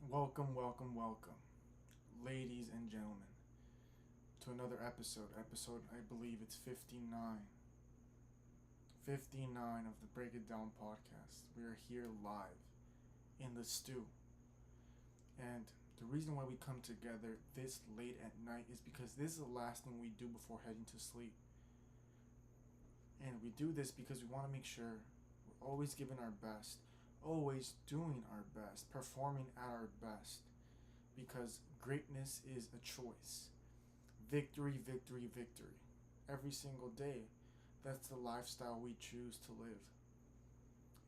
Welcome, ladies and gentlemen, to another episode. I believe it's 59. 59 of the Break It Down podcast. We are here live in the stew. And the reason why we come together this late at night is because this is the last thing we do before heading to sleep. And we do this because we want to make sure we're always giving our best, always doing our best, performing at our best. Because greatness is a choice. Victory, victory, victory. Every single day, that's the lifestyle we choose to live.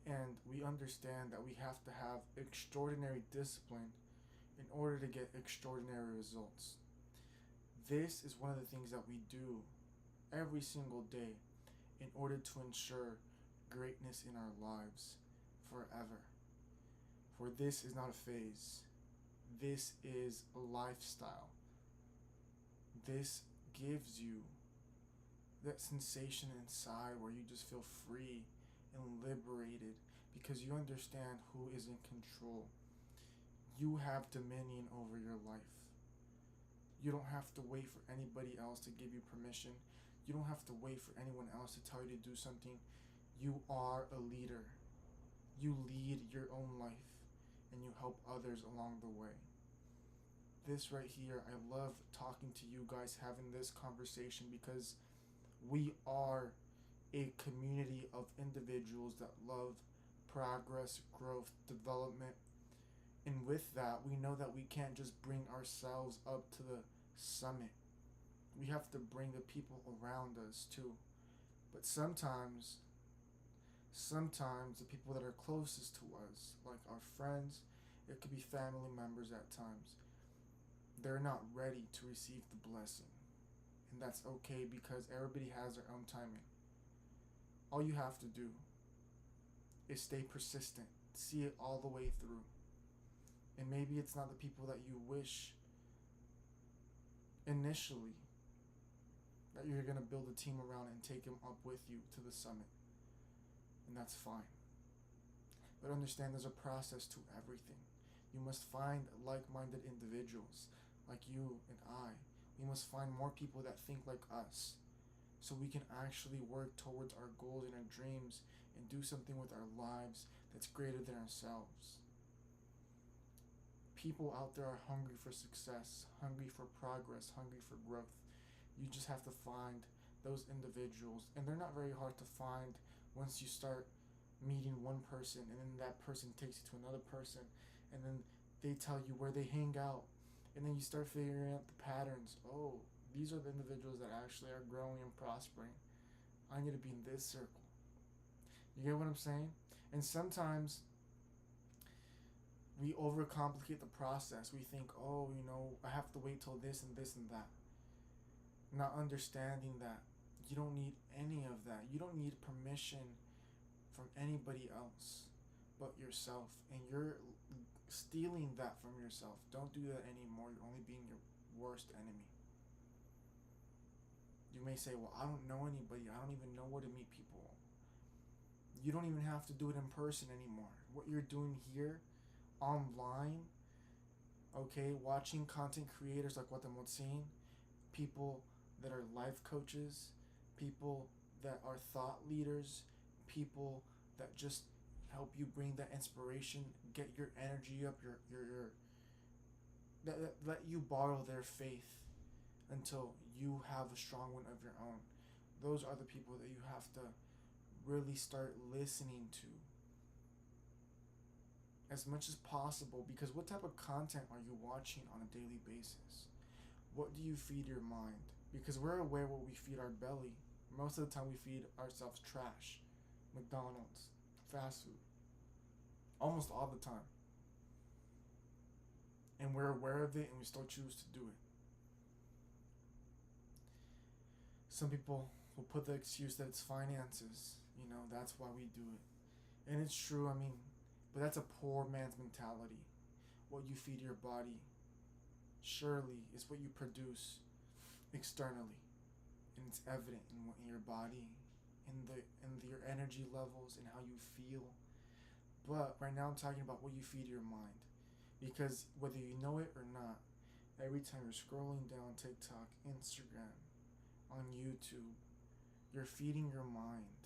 And we understand that we have to have extraordinary discipline in order to get extraordinary results. This is one of the things that we do every single day in order to ensure greatness in our lives forever. For this is not a phase. This is a lifestyle. This gives you that sensation inside where you just feel free and liberated because you understand who is in control. You have dominion over your life. You don't have to wait for anybody else to give you permission. You don't have to wait for anyone else to tell you to do something. You are a leader. You lead your own life and you help others along the way. This right here, I love talking to you guys, having this conversation because we are a community of individuals that love progress, growth, development. And with that, we know that we can't just bring ourselves up to the summit. We have to bring the people around us too. But sometimes the people that are closest to us, like our friends, it could be family members at times, they're not ready to receive the blessing. And that's okay because everybody has their own timing. All you have to do is stay persistent, see it all the way through. And maybe it's not the people that you wish initially that you're going to build a team around and take them up with you to the summit. And that's fine. But understand there's a process to everything. You must find like-minded individuals like you and I. We must find more people that think like us so we can actually work towards our goals and our dreams and do something with our lives that's greater than ourselves. People out there are hungry for success, hungry for progress, hungry for growth. You just have to find those individuals, and they're not very hard to find once you start meeting one person and then that person takes you to another person and then they tell you where they hang out and then you start figuring out the patterns. Oh, these are the individuals that actually are growing and prospering. I need to be in this circle. You get what I'm saying? And sometimes we overcomplicate the process. We think, oh, I have to wait till this and this and that. Not understanding that you don't need any of that. You don't need permission from anybody else but yourself. And you're stealing that from yourself. Don't do that anymore. You're only being your worst enemy. You may say, well, I don't know anybody. I don't even know where to meet people. You don't even have to do it in person anymore. What you're doing here, online, okay, watching content creators like Guatemala, people that are life coaches, people that are thought leaders, people that just help you bring that inspiration, get your energy up, your that let you borrow their faith until you have a strong one of your own. Those are the people that you have to really start listening to as much as possible, because what type of content are you watching on a daily basis? What do you feed your mind? Because we're aware what we feed our belly. Most of the time we feed ourselves trash, McDonald's, fast food, almost all the time. And we're aware of it and we still choose to do it. Some people will put the excuse that it's finances. That's why we do it. And it's true, but that's a poor man's mentality. What you feed your body surely is what you produce externally. And it's evident in your body, in your energy levels, and how you feel. But right now I'm talking about what you feed your mind. Because whether you know it or not, every time you're scrolling down TikTok, Instagram, on YouTube, you're feeding your mind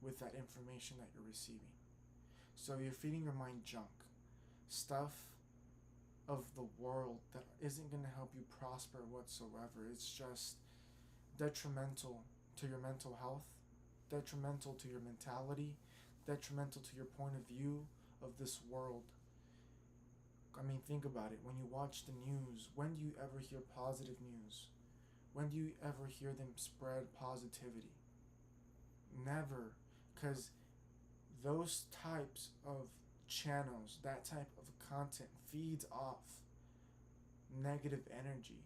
with that information that you're receiving. So you're feeding your mind junk, stuff of the world that isn't going to help you prosper whatsoever. It's just detrimental to your mental health, detrimental to your mentality, detrimental to your point of view of this world. I mean, think about it. When you watch the news, when do you ever hear positive news? When do you ever hear them spread positivity? Never. Because those types of channels, that type of content feeds off negative energy.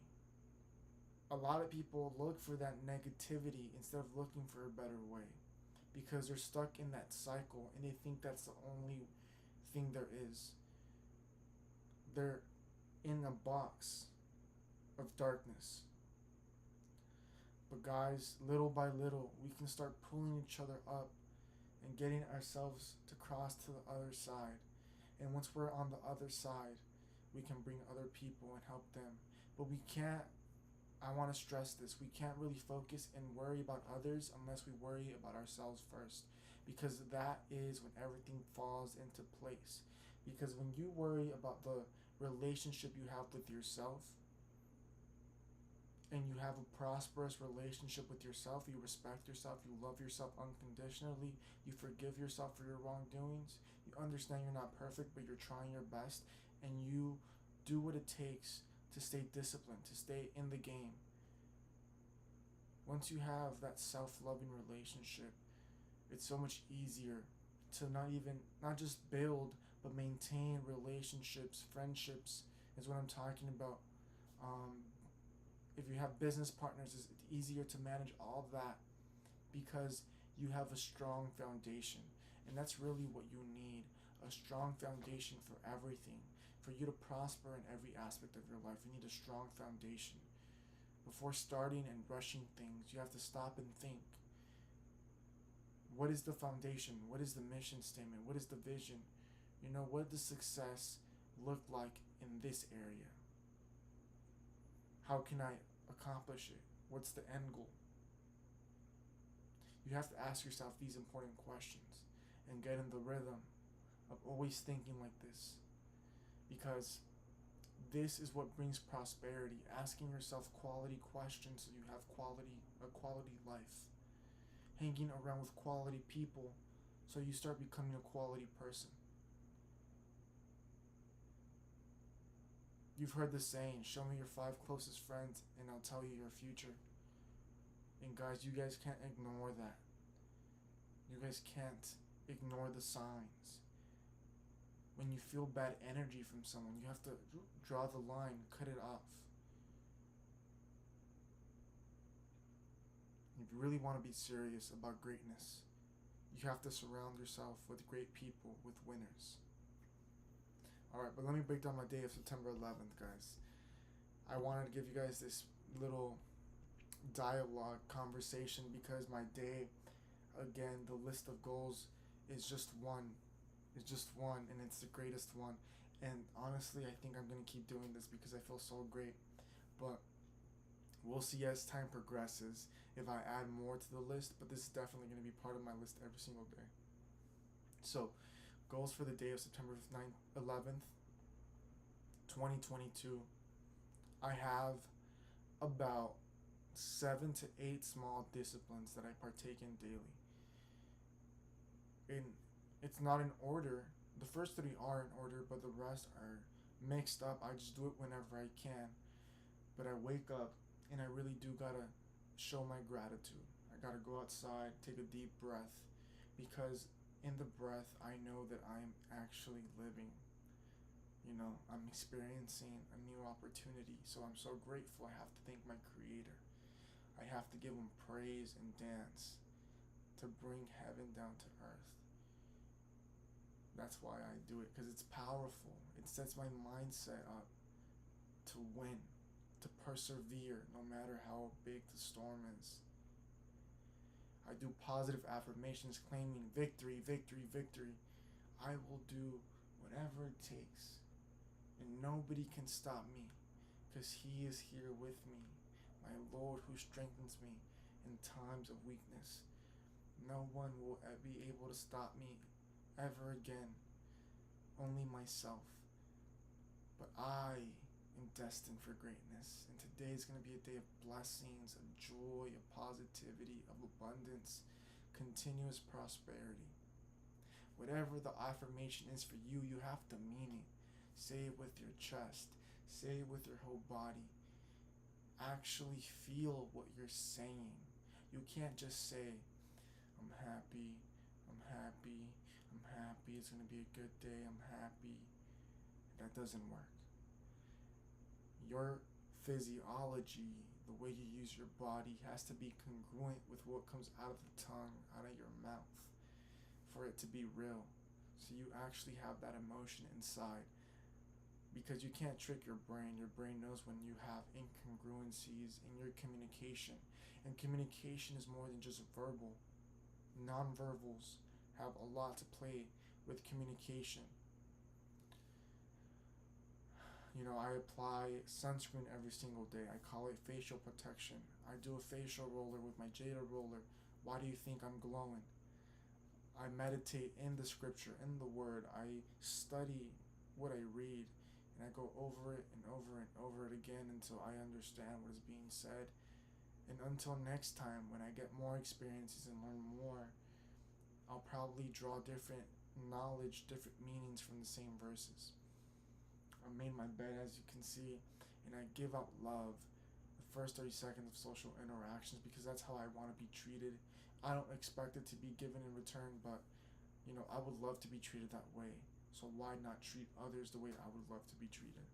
A lot of people look for that negativity instead of looking for a better way because they're stuck in that cycle and they think that's the only thing there is. They're in a box of darkness. But guys, little by little, we can start pulling each other up and getting ourselves to cross to the other side. And once we're on the other side, we can bring other people and help them. But we can't, I want to stress this, we can't really focus and worry about others unless we worry about ourselves first. Because that is when everything falls into place. Because when you worry about the relationship you have with yourself, and you have a prosperous relationship with yourself, you respect yourself, you love yourself unconditionally, you forgive yourself for your wrongdoings, you understand you're not perfect, but you're trying your best, and you do what it takes to stay disciplined, to stay in the game. Once you have that self-loving relationship, it's so much easier to not just build, but maintain relationships, friendships is what I'm talking about. If you have business partners, it's easier to manage all that because you have a strong foundation. And that's really what you need, a strong foundation for everything. For you to prosper in every aspect of your life, you need a strong foundation. Before starting and rushing things, you have to stop and think. What is the foundation? What is the mission statement? What is the vision? What does success look like in this area? How can I accomplish it? What's the end goal? You have to ask yourself these important questions and get in the rhythm of always thinking like this. Because this is what brings prosperity. Asking yourself quality questions so you have a quality life. Hanging around with quality people so you start becoming a quality person. You've heard the saying, show me your 5 closest friends and I'll tell you your future. And guys, you guys can't ignore that. You guys can't ignore the signs. When you feel bad energy from someone, you have to draw the line, cut it off. If you really want to be serious about greatness, you have to surround yourself with great people, with winners. Alright, but let me break down my day of September 11th, guys. I wanted to give you guys this little dialogue conversation because my day, again, the list of goals is just one. It's just one, and it's the greatest one. And honestly, I think I'm going to keep doing this because I feel so great. But we'll see as time progresses if I add more to the list, but this is definitely going to be part of my list every single day. So, goals for the day of September 11th, 2022. I have about 7 to 8 small disciplines that I partake in daily. And it's not in order. The first 3 are in order, but the rest are mixed up. I just do it whenever I can. But I wake up and I really do gotta show my gratitude. I gotta go outside, take a deep breath, because in the breath, I know that I'm actually living. I'm experiencing a new opportunity, so I'm so grateful. I have to thank my Creator. I have to give Him praise and dance to bring heaven down to earth. That's why I do it, because it's powerful. It sets my mindset up to win, to persevere, no matter how big the storm is. I do positive affirmations claiming victory, victory, victory. I will do whatever it takes and nobody can stop me, because He is here with me, my Lord who strengthens me in times of weakness. No one will be able to stop me ever again, only myself. But I am destined for greatness, and today is going to be a day of blessings, of joy, of positivity, of abundance, continuous prosperity. Whatever the affirmation is for you, you have to mean it. Say it with your chest. Say it with your whole body. Actually feel what you're saying. You can't just say, I'm happy, I'm happy, I'm happy, it's going to be a good day, I'm happy. That doesn't work. Your physiology, the way you use your body, has to be congruent with what comes out of the tongue, out of your mouth, for it to be real. So you actually have that emotion inside. Because you can't trick your brain. Your brain knows when you have incongruencies in your communication. And communication is more than just verbal. Nonverbals have a lot to play with communication. I apply sunscreen every single day. I call it facial protection. I do a facial roller with my Jada roller. Why do you think I'm glowing? I meditate in the scripture, in the word. I study what I read, and I go over it and over and over it again until I understand what is being said. And until next time, when I get more experiences and learn more, I'll probably draw different knowledge, different meanings from the same verses. I made my bed, as you can see, and I give out love the first 30 seconds of social interactions, because that's how I want to be treated. I don't expect it to be given in return, but I would love to be treated that way. So why not treat others the way I would love to be treated?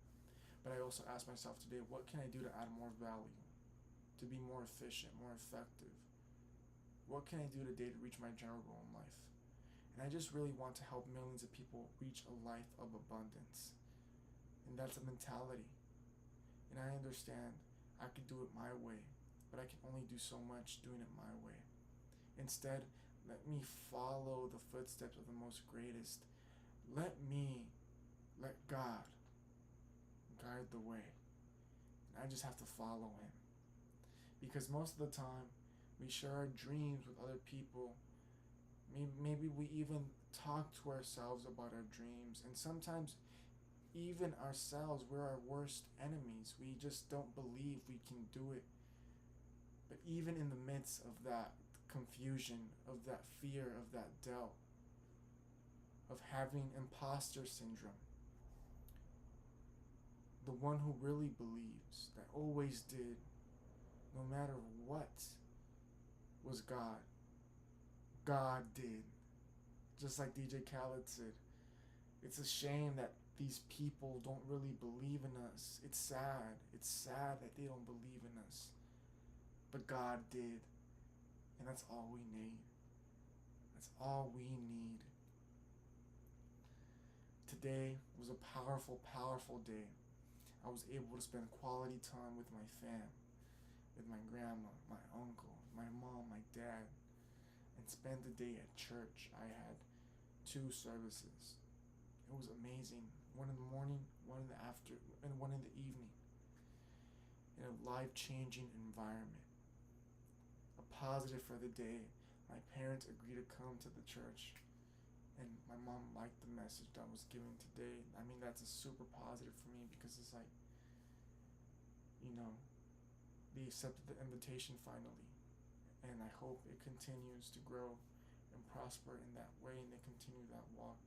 But I also ask myself today, what can I do to add more value, to be more efficient, more effective? What can I do today to reach my general goal in life? And I just really want to help millions of people reach a life of abundance. And that's a mentality. And I understand I could do it my way, but I can only do so much doing it my way. Instead, let me follow the footsteps of the most greatest. Let God guide the way. And I just have to follow Him. Because most of the time, we share our dreams with other people. Maybe we even talk to ourselves about our dreams. And sometimes, even ourselves, we're our worst enemies. We just don't believe we can do it. But even in the midst of that confusion, of that fear, of that doubt, of having imposter syndrome, the one who really believes, that always did, no matter what, was God. God did. Just like DJ Khaled said, it's a shame that these people don't really believe in us. It's sad. It's sad that they don't believe in us. But God did. And that's all we need. That's all we need. Today was a powerful, powerful day. I was able to spend quality time with my fam, with my grandma, my uncle, my mom, my dad, and spend the day at church. I had 2 services. It was amazing. One in the morning, one in the afternoon, and one in the evening. In a life-changing environment. A positive for the day. My parents agreed to come to the church, and my mom liked the message that was given today. I mean, that's a super positive for me, because it's like, they accepted the invitation finally. And I hope it continues to grow and prosper in that way, and they continue that walk.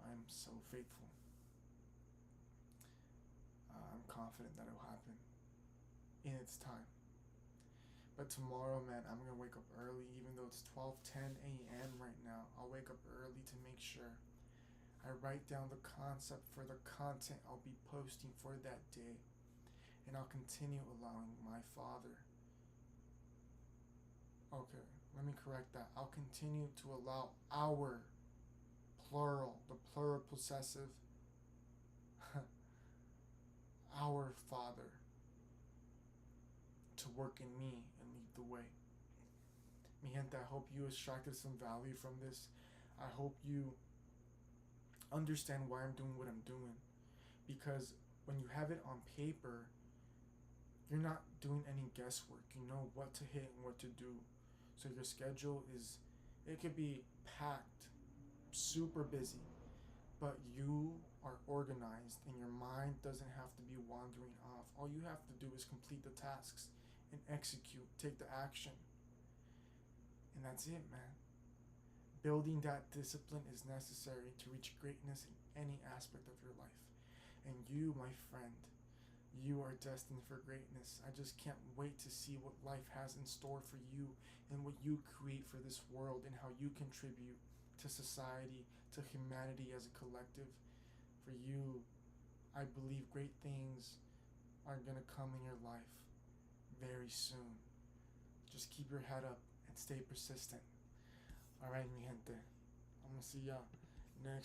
I'm so faithful. I'm confident that it will happen in its time. But tomorrow, man, I'm going to wake up early, even though it's 12:10 a.m. right now. I'll wake up early to make sure I write down the concept for the content I'll be posting for that day. And I'll continue allowing my Father. Okay, let me correct that. I'll continue to allow our, plural, the plural possessive, our Father, to work in me and lead the way. Mi gente, I hope you extracted some value from this. I hope you understand why I'm doing what I'm doing. because when you have it on paper, you're not doing any guesswork. You know what to hit and what to do. So your schedule is, it could be packed, super busy, but you are organized and your mind doesn't have to be wandering off. All you have to do is complete the tasks and execute, take the action. And that's it, man. Building that discipline is necessary to reach greatness in any aspect of your life. And you, my friend, you are destined for greatness. I just can't wait to see what life has in store for you and what you create for this world and how you contribute to society, to humanity as a collective. For you, I believe great things are going to come in your life very soon. Just keep your head up and stay persistent. Alright, mi gente. I'm going to see y'all next